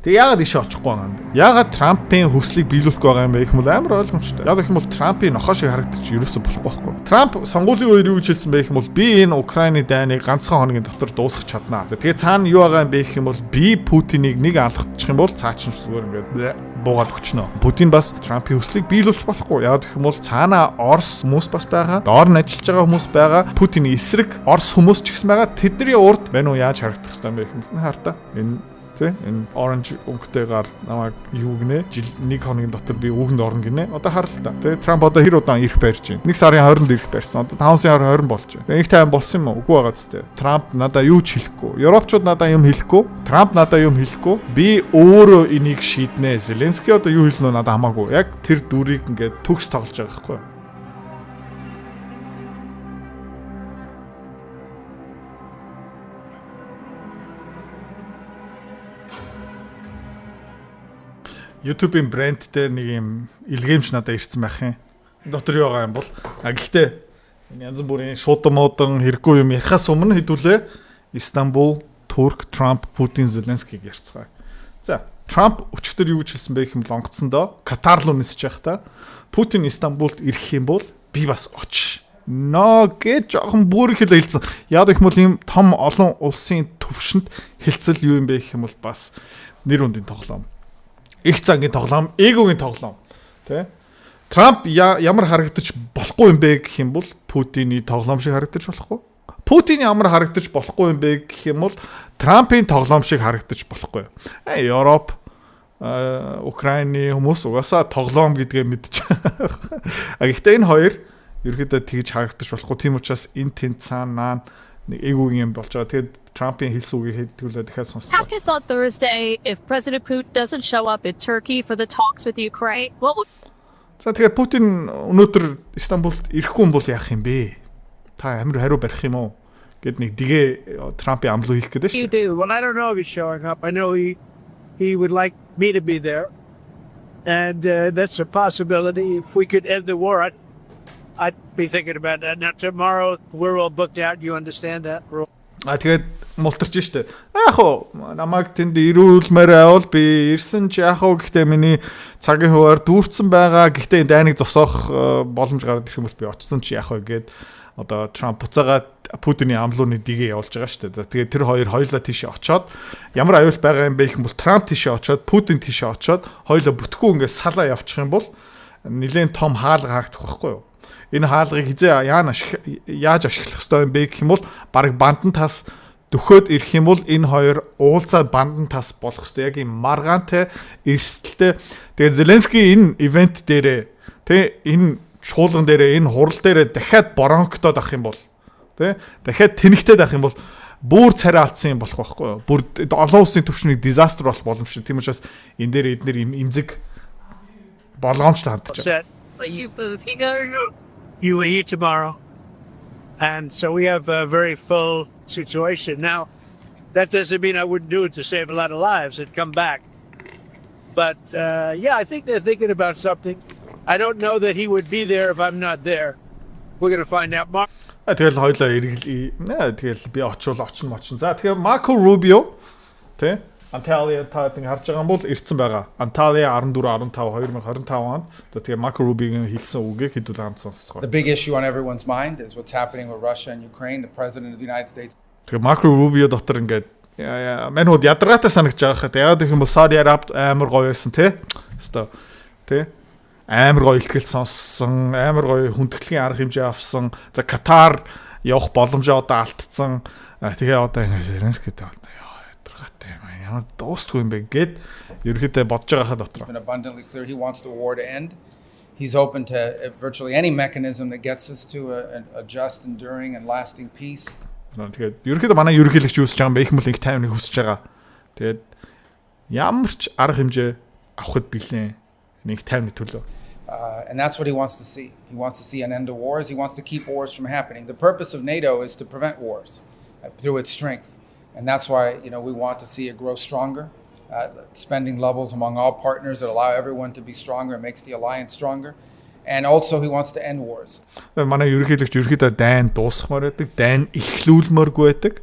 Тэгээ яагаад ишээ очихгүй байгаа юм бэ? Яагаад Трампын хүслийг биелүүлэх байгаа юм бэ гэх юм бол амар ойлгомжтой. Яг гэх юм бол Трампын нохоо шиг харагдчих ерөөсө болохгүй байхгүй. Трамп сонгуулийн үеэр юу гэж хэлсэн бэ гэх юм бол би энэ Украины дайныг ганцхан хоногийн дотор дуусгах чаднаа. Тэгээ цаана юу байгаа юм бэ гэх юм бол би Путинийг нэг алгачих юм бол цаач нь зүгээр ингээд буугаад өчнө. Путин бас Трампын хүслийг биелүүлж болохгүй. Яг гэх юм бол цаана Орос хүмүүс бас байгаа. Доор нь ажиллаж байгаа хүмүүс байгаа. Путиний эсрэг Орос хүмүүс ч гэсэн байгаа. Тэдний урд байна уу яаж харагдах ёстой юм бэ гэх юм хартаа. Энэ orange өнгөтэйгээр намайг юу гинэ жил нэг хоногийн дотор би үүгэнд орно гинэ. Одоо хараа л та. Тэ Трамп одоо хэр удаан ирэх байрж байна. 1 сарын 20-нд ирэх байрсан. Одоо 5 сарын 20 болж байна. Их тайван болсон юм уу? Үгүй байгаа зү. Трамп надаа юу ч хэлэхгүй. Европчууд надаа юм хэлэхгүй. Трамп надаа юм хэлэхгүй. Би өөрөө энийг шийднэ. Зеленский одоо юу хэлнэ надаа хамаагүй. Яг тэр дүрийг ингээд төгс тоглож байгаа байхгүй. YouTube-ийн брэнд дээр нэг юм илгээмж надад ирсэн байх юм. Дотор юу байгаа юм бол гэхдээ янз бүрийн шуудан муудан хэрэггүй юм ярихаас өмнө хэдүүлээ Истанбул, Турк, Трамп, Путин, Зеленскийг ярьцгаая. За, Трамп өчигдөр юу гэж хэлсэн бэ гэх юм бол онгоцсондоо Катар руу нисэж явах та. Путин Истанбулд ирэх юм бол би бас очиж. Гэж жоохон бүрийг хэлсэн. Яг их бол ийм том олон улсын төвшөнд хэлцэл юу юм бэ гэх юм бол бас нэр үндийн тоглоом. Их цагийн тоглоом, эгогийн тоглоом. Тэ? Трамп ямар харагдаж болохгүй юм бэ гэх юм бол Путиний тоглоом шиг харагдаж болохгүй. Путин ямар харагдаж болохгүй юм бэ гэх юм бол Трампын тоглоом шиг харагдаж болохгүй. Европ, Украины хүмүүс угаасаа тоглоом гэдгээ мэдчихэе. Гэхдээ энэ хоёр ерөөдөө тэгж харагдаж болохгүй. Тийм учраас энэ тэн цаанаа нэг эгогийн юм болж байгаа. Тэгээд Trump'in хэлсэн үгийг хэдүүлээ дахиад сонссоо. Trump on Thursday if President Putin doesn't show up in Turkey for the talks with Ukraine. What would За тэгээд Путин өнөөдөр Истанбулд ирэхгүй юм бол яах юм бэ? Та амир хариу барих юм уу? Гэт нэг dige Trump'и амлуу хийх гэдэг You do. Well, I don't know if he's showing up. I know he would like me to be there. And that's a possibility. If we could end the war, I'd be thinking about that. Now tomorrow we're all booked out. You understand that? Тэгээд мултарч штэ. Яг уу намайг тэнд ирүүлмээр байвал би ирсэн ч яг уу гэхдээ миний цагийн хуваар дүүрсэн байгаа. Гэхдээ энэ дайныг зогсоох боломж гараад ирэх юм бол би очсон ч яг уу гээд одоо Трамп буцаага Путиний амлууны дигээ явуулж байгаа штэ. Тэгээд тэр хоёр хоёулаа тийшээ очоод ямар аюул байгаа юм бэ гэх юм бол Трамп тийшээ очоод Путин тийшээ очоод хоёулаа бүтггүй ингээд салаа явчих юм бол нэлээд том хаалга хаагдах байхгүй юу? Энэ хаалгыг хизээ яаж ашиглах ёстой юм бэ гэх юм бол баг бандан тас дөхөөд ирэх юм бол энэ хоёр уулзаад бандан тас болох ёстой. Яг юм маргаантай эрсдэлтэй. Тэгээд Зеленский энэ ивент дээрээ тэ энэ чуулган дээрээ энэ хурал дээрээ дахиад боронктоод авах юм бол тэ дахиад тэнэгтээд авах юм бол бүр царай алдсан юм болох байхгүй юу? Бүр олон улсын түвшний дизастер болох боломжтой. Тийм учраас энэ дээр эдгээр имзэг болгоомжтой хандж байгаа. UAE tomorrow. And so we have a very full situation. Now, that doesn't mean I wouldn't do it to save a lot of lives and come back. But yeah, I think they're thinking about something. I don't know that he would be there if I'm not there. We're going to find out. Тэгэл хоёлаа тэгэл би очно. За тэгэхээр Marco Rubio тэ Antalya таад ингэ харж байгаа юм бол ирсэн байгаа. Antalya 14 15 2025 онд тэгээ Marco Rubio-гийн хэлсэн үгийг хэдүүл хамт сонсцгоо. The big issue on everyone's mind is what's happening with Russia and Ukraine. The president of the United States. Тэгээ Marco Rubio дотор ингээд манайд ядаргаатай санагч байгаа хаа. Яг гэх юм бол Saudi Arab амар гоё байсан тий. Хэвээ тий. Амар гоё ихтгэл сонссон, амар гоё хүндэтгэлийн арга хэмжээ авсан. За Катар явах боломжоо одоо алдсан. Тэгээ одоо ингэ Зеленский одоо ямар дуустгүй юм бэ гэд ерөөхдөө бодож байгаа хаа дотор. Been abundantly clear he wants the war to end. He's open to virtually any mechanism that gets us to a just, enduring and lasting peace. Тэгээд ерөөхдөө манай ерөнхийлөгч юусч байгаа юм бэ? Их мөл их таймныг хүсэж байгаа. Тэгээд ямар ч арга хэмжээ авахд билээ. Нэг таймны төлөө. And that's what he wants to see. He wants to see an end to wars. He wants to keep wars from happening. The purpose of NATO is to prevent wars through its strength. And that's why, we want to see it grow stronger. Spending levels among all partners that allow everyone to be stronger and makes the alliance stronger. And also he wants to end wars. Манай ерөнхийлөгч ерөнхийдөө дайн дуусгамаар байдаг, дайн эхлүүлмээргүй байдаг.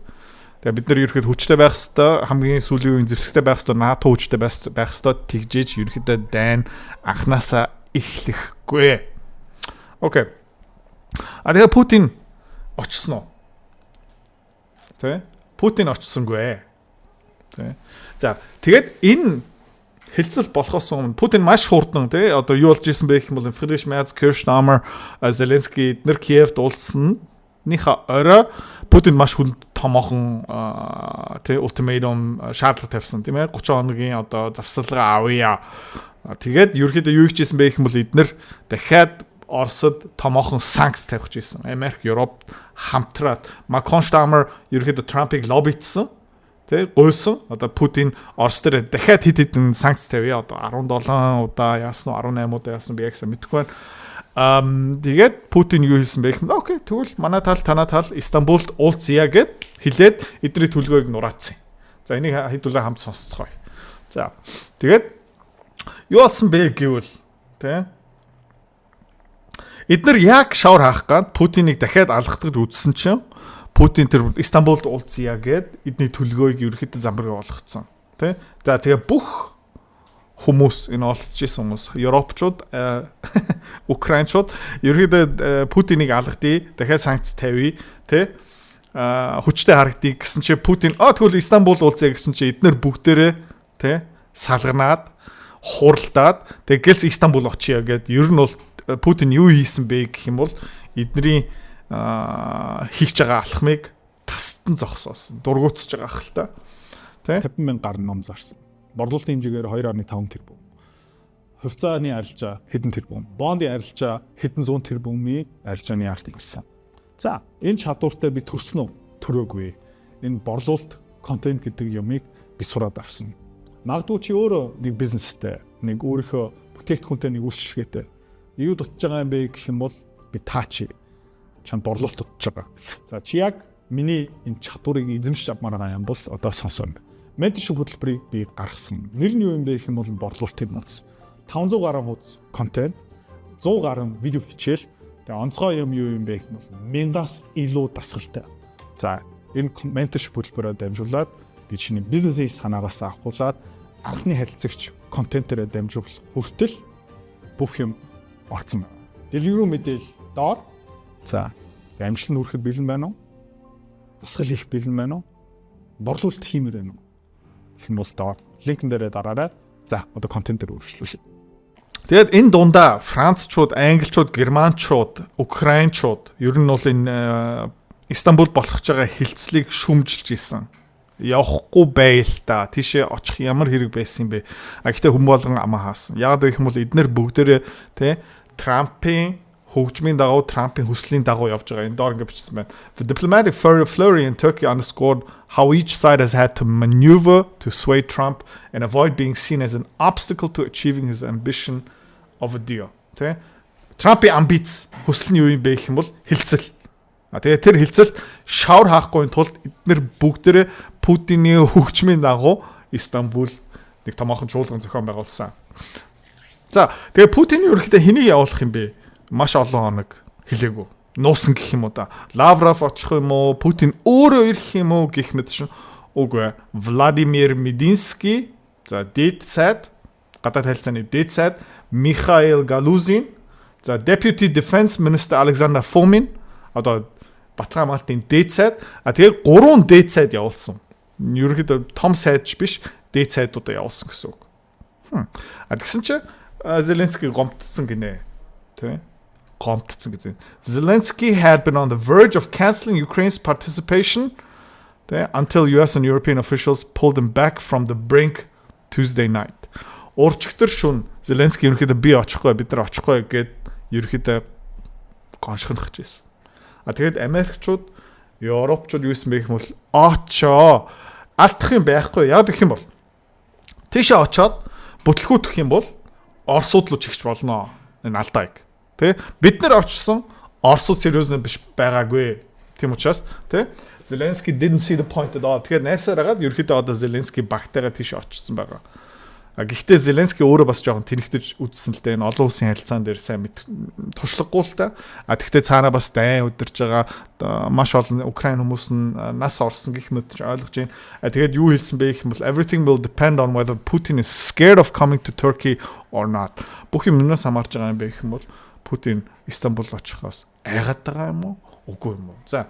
Тэгээ бид нар ерөөхдөө хүчтэй байх хэвээр хамгийн сүүлийн үеийн зэвсэгтэй байх хэвээр НАТО хүчтэй байх хэвээр тэгжээж ерөөхдөө дайн анханасаа эхлэхгүй. Окей. А тэгээ Путин очсон уу? Тэ? Путин очсонгүй. Тэ. За тэгээд энэ хэлцэл болохоос өмнө Путин маш хурдан тий одоо юу болж исэн бэ гэх юм бол Friedrich Merz, Keir Starmer, Zelensky эдгээр Киевд уулсныхаа орой Путин маш хүнд томоохон тий ультиматум шаардлага тавьсан тийм ээ 30 хоногийн одоо завсарлага авъя. Тэгээд ерөөхдөө юу хийжсэн бэ гэх юм бол эдгээр дахиад Оросд томоохон санкц тавих гэсэн. Америк, Европ хамтраад Macron Starmer ерөөхдөө Трампыг лоббитсан. Тэ гуйсан. Одоо Путин Орос дээр дахиад хэд хэдэн санкц тавья. Одоо 17 удаа яасан уу 18 удаа яасан би яг сайн мэдэхгүй байна. Тэгээд Путин юу хэлсэн бэ гэх юм. Окей, тэгвэл манай тал танаа тал Истанбулд уулзъя гэд хэлээд эдний төлгөөг нураацсан. За энийг хэдүүлээ хамт сонсцгоё. За тэгээд юу болсон бэ гэвэл тэ эднэр яг шавар хаах гад Путиныг дахиад алгадгаж үзсэн чинь Путин тэр Истанбулд уулзъя гэд эдний төлгөөг ерөөхдөө замбарыг болгоцсон. Тэ? За тэгээ бүх хүмүүс энэ олцож исэн хүмүүс Европчууд, Украинчууд ерөөхдөө Путиныг алгадъя, дахиад санкц тавья, тэ? Хүчтэй харагдъя гэсэн чи Путин тэгвэл Истанбул уулзъя гэсэн чи эднэр бүгдээрээ тэ салганаад, хуралдаад тэгэлс Истанбул очия гэд ер нь бол Путин юу хийсэн бэ гэх юм бол эдний хийх байгаа алхмыг тастан зогсоосон. Дургуутсаж байгаа ах л та. Тэ 50,000 гаруй ном зарсан. Борлуулалтын хэмжээгээр 2.5 тэрбум. Хувьцааны арилжаа хэдэн тэрбум. Бондын арилжаа хэдэн зуун тэрбумын арилжааны арт гэсэн. За, энэ чадвартай би төрсөн үү? Төрөөгүй. Энэ борлуулалт контент гэдэг юмыг би сураад авсан. Магадгүй чи өөрөө нэг бизнестэй, нэг өөрийнхөө бүтээгдэхүүнтэй нэг үйлчлэгээтэй юу дутж байгаа юм бэ гэх юм бол би таачи чанд борлуулалт дутж байгаа. За чи яг миний энэ чадварыг эзэмшиж авмаар байгаа юм бол одоо сонсоно. Менторшип хөтөлбөрийг би гаргасан. Нэр нь юу юм бэ гэх юм бол борлуулалтын нууц. 500 гаруй хуудас контент, 100 гаруй видео хичээл. Тэгээ онцгой юм юу юм бэ гэх юм бол 1000-аас илүү дасгалтай. За энэ менторшип хөтөлбөрөөр дамжуулаад би чиний бизнесийн санаагаас авахуулаад анхны харилцагч контентээрээ дамжуулах хүртэл бүх юм орцсон байна. Дэлгэрүү мэдээлэл доор. За амжилт нь хүрэхэд бэлэн байна уу? Дасгал хийх бэлэн байна уу? Борлуулалт хиймээр байна уу? Гэх юм бол доор. Линкэн дээрээ дараарай. За одоо контентээр өөрчлүүлье. Тэгээд энэ дундаа Францчууд, Англичууд, Германчууд, Украинчууд ер нь бол энэ Истанбул болох байгаа хилцлийг шүмжилж исэн. Явахгүй байл та. Тийшээ очих ямар хэрэг байсан юм бэ? Гэхдээ хүн болгон амаа хаасан. Яагаад вэ гэх юм бол эднэр бүгдээрээ тэ Трампын хөгжмийн дагуу, Трампын хүслийн дагуу явж байгаа. Энэ доор ингэ бичсэн байна. The diplomatic flurry in Turkey underscored how each side has had to maneuver to sway Trump and avoid being seen as an obstacle to achieving his ambition of a deal. Тэ Трампын амбиц хүсэл нь юу юм бэ гэх юм бол хилцэл. Тэгээ тэр хилцэлд шавар хаахгүй тулд эднэр бүгдээрээ Путиний хөгжмийн дагуу Истанбул нэг томоохон чуулган зохион байгуулсан. За тэгээ Путин ерөөхдөө хэнийг явуулах юм бэ? Маш олон хоног хэлээгүй. Нуусан гэх юм уу да. Лавров очих юм уу? Путин өөрөө ирэх юм уу гэх мэт шин. Үгүй. Владимир Мединский, за дэд сайд, гадаад харилцааны дэд сайд, Михаил Галузин, за Deputy Defense Minister Alexander Fomin, одоо Батхан хамгаалтын дэд сайд, тэгээ 3 дэд сайд явуулсан. Ерөнхийдөө том сайдч биш, дэд сайдуудаа явуулсан гэсэн үг. Тэгсэн чи Зеленский гомдсон гинэ. Тэ? Гомдсон гэж. Zelensky had been on the verge of canceling Ukraine's participation until US and European officials pulled him back from the brink Tuesday night. Урчигтэр шүн Зеленский ерөнхийдөө би очихгүй, бид нар очихгүй гэд ерөнхийдөө гоншгонох гэжсэн. Тэгээд Америкчууд, Европчууд юу гэсэн бэ гэх юм бол очоо алдах юм байхгүй. Яг гэх юм бол тийшээ очоод бүтлгүүтэх юм бол Оросууд руу чигч болно. Энэ алдааг. Тэ бид нар очсон Оросууд сериозны биш байгаагүй. Тийм учраас тэ Zelensky didn't see the point at all. Тэгээд найсаар хагаад ерөөхдөө одоо Zelensky багтайгаа тийш очсон байгаа. Гэхдээ Зеленский өөрөө бас жоохон тэнэгтэж үзсэн л дээ энэ олон улсын харилцаан дээр сайн туршлагагүй л та. Тэгвэл цаанаа бас дайн удирж байгаа маш олон Украин хүмүүс нь нас орсон гэх мэт ойлгож байна. Тэгээд юу хэлсэн бэ гэх юм бол everything will depend on whether Putin is scared of coming to Turkey or not. Бүх юм юунаас хамаарч байгаа юм бэ гэх юм бол Путин Истанбул очихоос айгаад байгаа юм уу? Үгүй юм уу? За.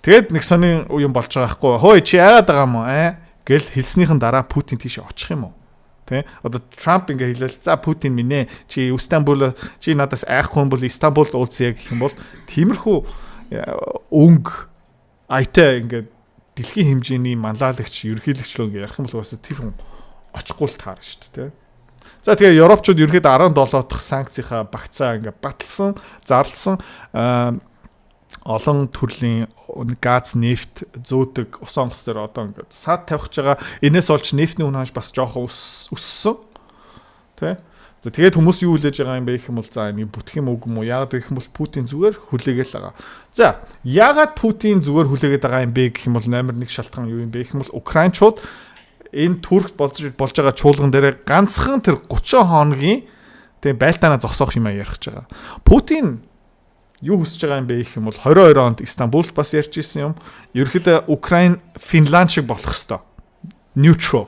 Тэгээд нэг сони юм болж байгаа байхгүй. Хөөе чи айгаад байгаа юм уу? Гэл хэлснийхэн дараа Путин тийш очих юм уу? Тэ? Одоо Трамп ингээ хэлэл за Путин минь чи Истанбул чи надаас айхгүй юм бол Истанбулд уулзъя гэх юм бол тиймэрхүү өнгө айтай ингээ дэлхийн хэмжээний манлайлагч ерөнхийлөгч рүү ингээ ярих юм бол бас тэр хүн очихгүй л таарна шүү дээ, тэ? За тэгээ Европчууд ерөнхийдөө 17 дахь санкцийнхаа багцаа ингээ баталсан, зарлсан олон төрлийн газ, нефт зөөдөг ус онгоц дээр одоо ингээд сад тавьж байгаа. Энээс олж нефтний үн ханш бас жоохон өссөн. Тэ? За тэгээд хүмүүс юу хүлээж байгаа юм бэ гэх юм бол за энэ бүтэх юм үгүй юм уу? Яагаад гэх юм бол Путин зүгээр хүлээгээл байгаа. За яагаад Путин зүгээр хүлээгээд байгаа юм бэ гэх юм бол номер 1 шалтгаан юу юм бэ гэх юм бол Украинчууд энэ Туркт болж байгаа чуулган дээр ганцхан тэр 30 хоногийн тэг байлтаанаа зогсоох юм ярих гэж байгаа. Путин юу хүсэж байгаа юм бэ гэх юм бол 22 онд Истанбулд бас ярьж ирсэн юм. Ерөнхийдөө Украин Финланд шиг болох хэвээр. Neutral.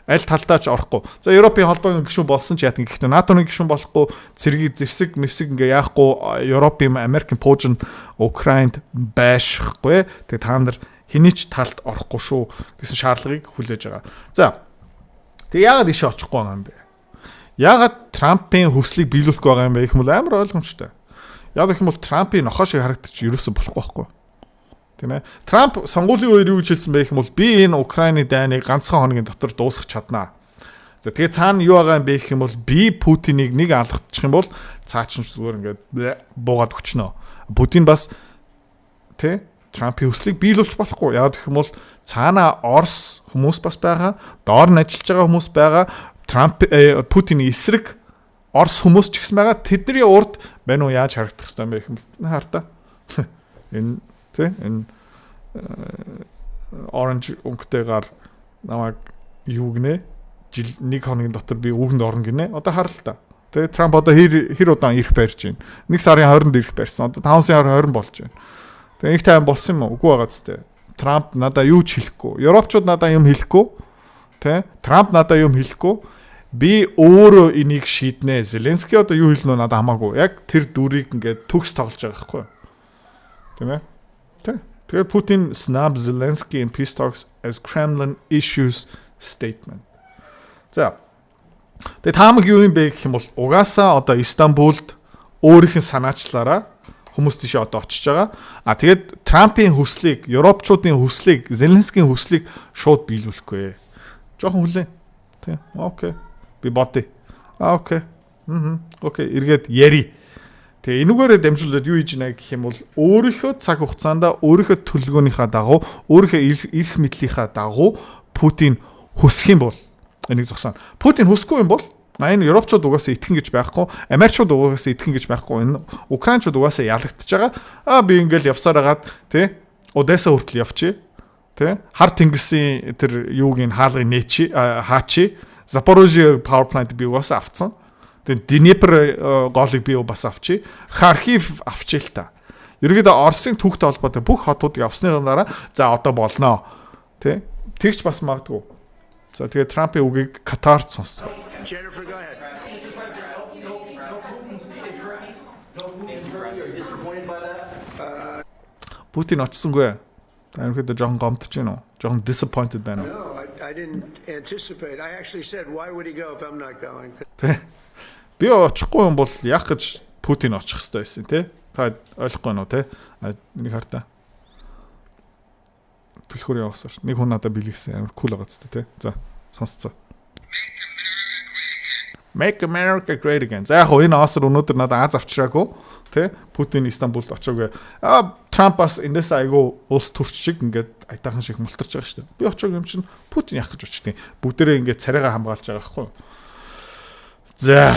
Аль талдаа ч орохгүй. За Европын холбооны гишүүн болсон ч яатан гэхдээ НАТОны гишүүн болохгүй, цэргийг зэвсэг мэвсэг ингээ яахгүй Европын Америкийн пуужин Украинд байшихгүй. Тэгээ та нар хэний ч талд орохгүй шүү гэсэн шаардлагыг хүлээж байгаа. За. Тэгээ яагаад ийшээ очихгүй байгаа юм бэ? Яагаад Трампын хүслийг биелүүлэх байгаа юм бэ гэх юм бол амар ойлгомжтой. Яг гэх юм бол Трампын нохоо шиг харагдчих ерөөсөө болохгүй байхгүй. Тийм ээ. Трамп сонгуулийн үеэр юу гэж хэлсэн бэ гэх юм бол би энэ Украины дайныг ганцхан хоногийн дотор дуусгах чаднаа. За тэгээ цаана юу байгаа юм бэ гэх юм бол би Путинийг нэг алгадчих юм бол цаач нь зүгээр ингээд буугаад өчнө. Путин бас тий Трампын хүслийг биелүүлж болохгүй. Яг гэх юм бол цаана Орос хүмүүс бас байгаа, доор нь ажиллаж байгаа хүмүүс байгаа. Путиний эсрэг Орос хүмүүс ч гэсэн байгаа. Тэдний урд байна уу яаж харагдах хэвээр юм бэ гэх юм хартаа. Энэ тий энэ оранж өнгөтэйгээр намайг юу гинэ жил нэг хоногийн дотор би үгэнд орно гинэ. Одоо хар л та. Тэгээ Трамп одоо хэр удаан ирэх байрч байна. 1 сарын 20-нд ирэх байрсан. Одоо 5 сарын 20 болж байна. Тэгээ их тайван болсон юм уу? Үгүй байгаа зү. Трамп надаа юу ч хэлэхгүй. Европчууд надаа юм хэлэхгүй. Тэ? Трамп надаа юм хэлэхгүй. Би өөрөө энийг шийднэ. Зеленский одоо юу хэлнэ надад хамаагүй. Яг тэр дүрийг ингээд төгс тоглож байгаа байхгүй юу? Тийм ээ? Тэ. Тэгээд Putin snub Zelensky in peace talks as Kremlin issues statement. За. Тэгээд таамаг юу юм бэ гэх юм бол угаасаа одоо Истанбулд өөрийнх нь санаачлаараа хүмүүс тийш одоо очиж байгаа. Тэгээд Трампын хүслийг, Европчуудын хүслийг, Зеленскийн хүслийг шууд биелүүлэхгүй. Жохон хүлээ. Тэ. Окей. Би бодъё. Окей. Окей, эргээд яри. Тэгээ энүүгээрээ дамжуулаад юу хийж нэ гэх юм бол өөрийнхөө цаг хугацаанд өөрийнхөө төлөвлөгөөнийхөө дагуу, өөрийнхөө эрх мэдлийнхаа дагуу Путин хүсэх юм бол энийг зогсоно. Путин хүсэхгүй юм бол энэ Европчууд угаасаа итгэн гэж байхгүй, Америкчууд угаасаа итгэн гэж байхгүй, энэ Украинчууд угаасаа ялагдчихж байгаа. Би ингээл явсаар агаад тий Одесса хүртэл явчих. Тий хар тэнгисийн тэр юугийн хаалгыг хаачи. Запорожье power plant би угаасаа авцсан. Тэгээд Днепр голыг би бас авчи. Харкив авчил та. Ерөнхийдөө Оросын түүхтэй холбоотой бүх хотуудыг авсны дараа за одоо болноо. Тэ? Тэгч бас магадгүй. За тэгээд Трампын үгийг Катарт сонсцгоо. Jennifer, go ahead. Путин очсонгүй. Ерөнхийдөө жоохон гомдож байна уу? Жоохон disappointed байна уу? No, I didn't anticipate. I actually said, why would he go if I'm not going? Би очихгүй юм бол яах гэж Путин очих хэрэгтэй байсан тий. Та ойлгохгүй нөө тий. Нэг хартаа. Түлхүүр яваасаар. Нэг хүн надад билгсэн амар кул байгаа зү тий. За сонсцоо. Make America Great Again. За яг энэ асар өнөөдөр надад аз авчираагүй тий. Путин Истанбулд очоогүй. Трамп бас энэс айгу улс төрч шиг ингээд айтаахан шиг мултарч байгаа шүү дээ. Би очоогүй юм чинь Путин яах гэж очтیں۔ Бүгдээрээ ингээд царайгаа хамгаалж байгаа байхгүй. За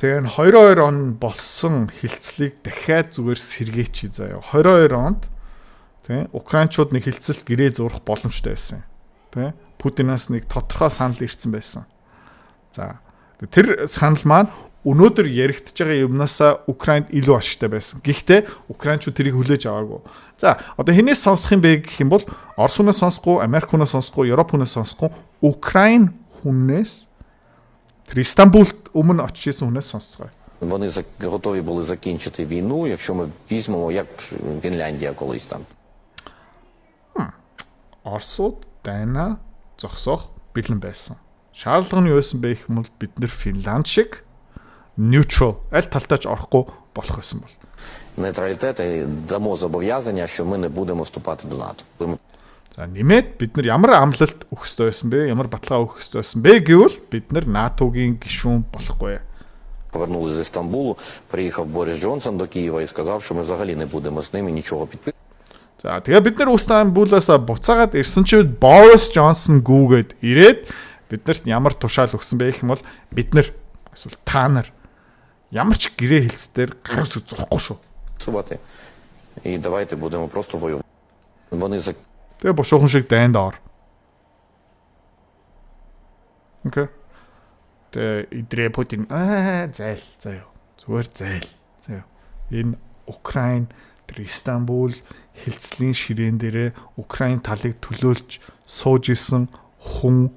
тэгээ 22 он болсон хилцлийг дахиад зүгээр сэргээч заяа. 22 онд тий Украинчууд нэг хилцэл гэрээ зурах боломжтой байсан. Тий Путинаас нэг тодорхой санал ирсэн байсан. За тэр санал маань өнөөдөр яригдж байгаа юмнасаа Украинд илүү ашигтай байсан. Гэхдээ украинчууд тэрийг хүлээж аваагүй. За одоо хинээс сонсох юм бэ гэх юм бол Орос хүнээс сонсохгүй, Америк хүнээс сонсохгүй, Европ хүнээс сонсохгүй, Украин хүнээс тэр Стамбулд өмнө очижсэн хүнээс сонсцгоо. Вони готові були закінчити війну, якщо ми візьмемо, як Фінляндія колись там. Оросууд дайна зогсоох бэлэн байсан. Шаардлагын юу байсан бэ гэх юм бол бид нэр Финланд шиг neutral аль талтай ч орохгүй болох байсан бол. Нейтралітет і дамо зобов'язання, що ми не будемо вступати до НАТО. За нэмээд бид нар ямар амлалт өгөх ёстой байсан бэ? Ямар баталгаа өгөх ёстой байсан бэ гэвэл бид нар НАТО-гийн гишүүн болохгүй. Повернулися зі Стамбулу, приїхав Борис Джонсон до Києва і сказав, що ми взагалі не будемо з ними нічого підписувати. За тэгээ бид нар Стамбулаас буцаагаад ирсэн чинь Борис Джонсон гүгээд ирээд биднэрт ямар тушаал өгсөн бэ гэх юм бол бид нар эсвэл та нар ямар ч гэрээ хэлцээр гар үсэг зохгүй шүү. І давайте будемо просто воювати. Вони Тэгээ бушуухан шиг дайнд ор. Окей. Тэгээ идрээ Путин зайл заяа. Зүгээр зайл. Заяа. Энэ Украин, тэр Стамбул хилцлийн ширээн дээрээ Украин талыг төлөөлж сууж исэн хүн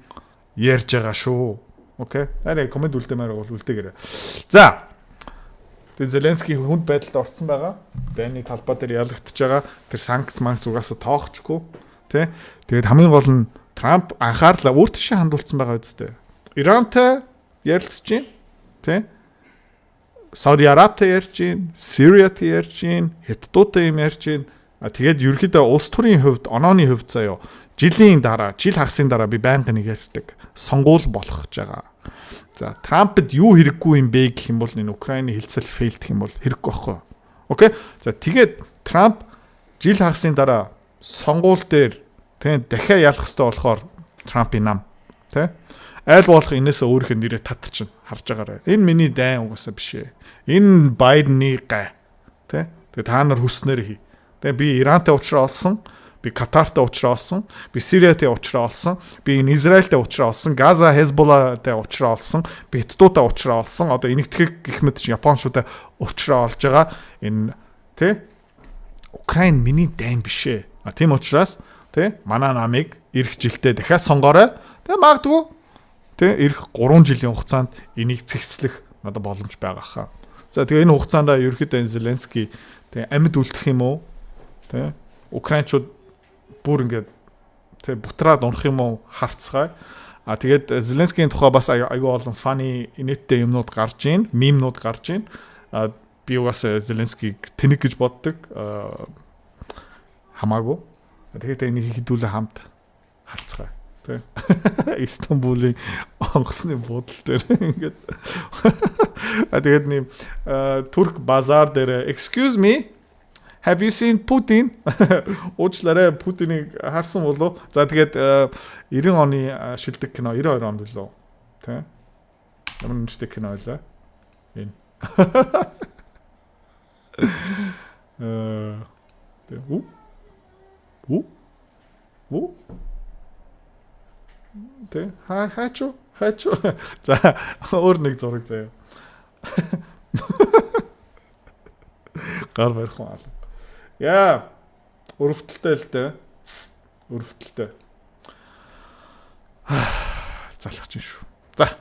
ярьж байгаа шүү. Окей. Арай комент үлдээмээр бол үлдээгээрэй. За. Тэгээ Зеленский хүнд байдалд орсон байгаа. Дайны талбай дээр ялагдчихж байгаа. Тэр санкц манкц угаасаа тоохчгүй. Тэ. Тэгээд хамгийн гол нь Трамп анхаарлаа өөр тийшээ хандуулсан байгаа үстэй. Ирантай ярилцж байна. Тэ. Сауди Арабтай ярьж байна. Сириатай ярьж байна. Хятадтай юм ярьж байна. Тэгээд ерөнхийдөө улс төрийн хувьд, онооны хувьд заяа жилийн дараа, жил хагасын дараа би байнга нэг ярьдаг. Сонгуул болох гэж байгаа. За Трампд юу хэрэггүй юм бэ гэх юм бол энэ Украины хилцэл фейлдэх юм бол хэрэггүй байхгүй. Окей. За тэгээд Трамп жил хагасын дараа сонгуул дээр тэг дахиад ялах хэрэгтэй болохоор Трампын нам тэг айл болох энэсээ өөрийнх нь нэрээ татчихна харж байгаарай. Энэ миний дайн угаасаа биш ээ. Энэ Байденны гай тэг. Тэгээд та нар хүснээр хий. Тэгээд би Ирантай уулзраа олсон. Би Катартай уулзраа олсон. Би Сириатай уулзраа олсон. Би энэ Израильтай уулзраа олсон. Газа Хезболлатай уулзраа олсон. Би Хятадтай уулзраа олсон. Одоо энэгтгэх гэх мэт Япончуудаа уулзраа олж байгаа. Энэ тэ Украин миний дайн биш ээ. Тийм учраас тэ манай намыг ирэх жилдээ дахиад сонгоорой. Тэ магадгүй тэ ирэх 3 жилийн хугацаанд энийг цэгцлэх надад боломж байгаа хаа. За тэгээ энэ хугацаанд ерөөхдөө Зеленский тэ амьд үлдэх юм уу? Тэ украинчууд бүр ингээд тэ бутраад унах юм уу харцгаая. Тэгээд Зеленскийн тухай бас айгүй олон funny инээдтэй юмнууд гарч ийн, мемнууд гарч ийн. Би угаасаа Зеленскийг тэнэг гэж боддог. Хамаагүй. Тэгээд энийг хідүүлээ хамт харцгаая. Тэ. Стамбулын онгоцны буудлын дээр ингээд. Тэгээд нэм турк базар дээр excuse me, have you seen Putin? Уучлаарай, Путинийг харсан болов? За тэгээд 90 оны шилдэг кино 92 онд билүү? Тэ. Ямар нэртэй кино байлаа? Энэ. Тэ хаач. За өөр нэг зураг заяа. Гар барих юм аа. Яа. Өрөвдөлтэй л дээ. Өрөвдөлтэй. Залах чинь шүү. За